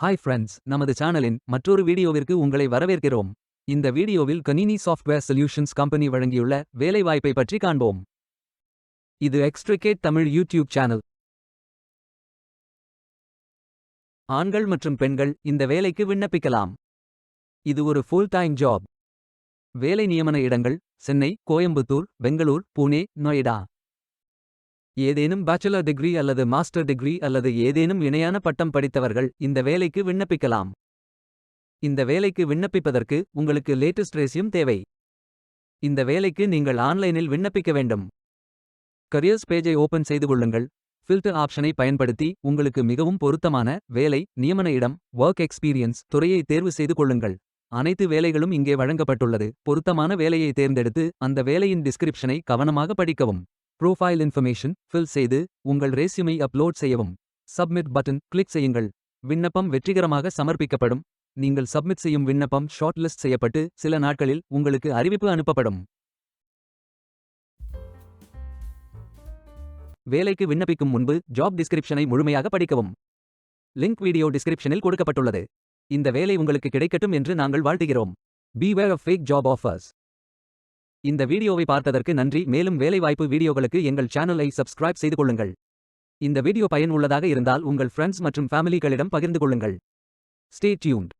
Hi friends, நமது சேனலின் மற்றொரு வீடியோவிற்கு உங்களை வரவேற்கிறோம். இந்த வீடியோவில் கணினி சாஃப்ட்வேர் சொல்யூஷன்ஸ் கம்பெனி வழங்கியுள்ள வேலைவாய்ப்பை பற்றி காண்போம். இது எக்ஸ்ட்ரிகேட் தமிழ் யூடியூப் சேனல். ஆண்கள் மற்றும் பெண்கள் இந்த வேலைக்கு விண்ணப்பிக்கலாம். இது ஒரு ஃபுல் டைம் ஜாப். வேலை நியமன இடங்கள்: சென்னை, கோயம்புத்தூர், பெங்களூர், புனே, நொய்டா. ஏதேனும் பேச்சுலர் டிகிரி அல்லது மாஸ்டர் டிகிரி அல்லது ஏதேனும் இணையான பட்டம் படித்தவர்கள் இந்த வேலைக்கு விண்ணப்பிக்கலாம். இந்த வேலைக்கு விண்ணப்பிப்பதற்கு உங்களுக்கு லேட்டஸ்ட் ரெஸ்யூம் தேவை. இந்த வேலைக்கு நீங்கள் ஆன்லைனில் விண்ணப்பிக்க வேண்டும். கரியர்ஸ் பேஜை ஓபன் செய்து கொள்ளுங்கள். ஃபில்டர் ஆப்ஷனை பயன்படுத்தி உங்களுக்கு மிகவும் பொருத்தமான வேலை, நியமன இடம், ஒர்க் எக்ஸ்பீரியன்ஸ் துறையை தேர்வு செய்து கொள்ளுங்கள். அனைத்து வேலைகளும் இங்கே வழங்கப்பட்டுள்ளது. பொருத்தமான வேலையை தேர்ந்தெடுத்து அந்த வேலையின் டிஸ்கிரிப்ஷனை கவனமாக படிக்கவும். ப்ரோஃபைல் இன்ஃபர்மேஷன் ஃபில் செய்து உங்கள் ரெஸ்யூமை அப்லோட் செய்யவும். சப்மிட் பட்டன் கிளிக் செய்யுங்கள். விண்ணப்பம் வெற்றிகரமாக சமர்ப்பிக்கப்படும். நீங்கள் சப்மிட் செய்யும் விண்ணப்பம் ஷார்ட் லிஸ்ட் செய்யப்பட்டு சில நாட்களில் உங்களுக்கு அறிவிப்பு அனுப்பப்படும். வேலைக்கு விண்ணப்பிக்கும் முன்பு ஜாப் டிஸ்கிரிப்ஷனை முழுமையாக படிக்கவும். லிங்க் வீடியோ டிஸ்கிரிப்ஷனில் கொடுக்கப்பட்டுள்ளது. இந்த வேலை உங்களுக்கு கிடைக்கட்டும் என்று நாங்கள் வாழ்த்துகிறோம். Beware of fake job offers. இந்த வீடியோவை பார்த்ததற்கு நன்றி. மேலும் வேலைவாய்ப்பு வீடியோகளுக்கு எங்கள் சேனலை சப்ஸ்கிரைப் செய்து கொள்ளுங்கள். இந்த வீடியோ பயனுள்ளதாக இருந்தால் உங்கள் ஃப்ரெண்ட்ஸ் மற்றும் ஃபேமிலிகளிடம் பகிர்ந்து கொள்ளுங்கள். Stay tuned.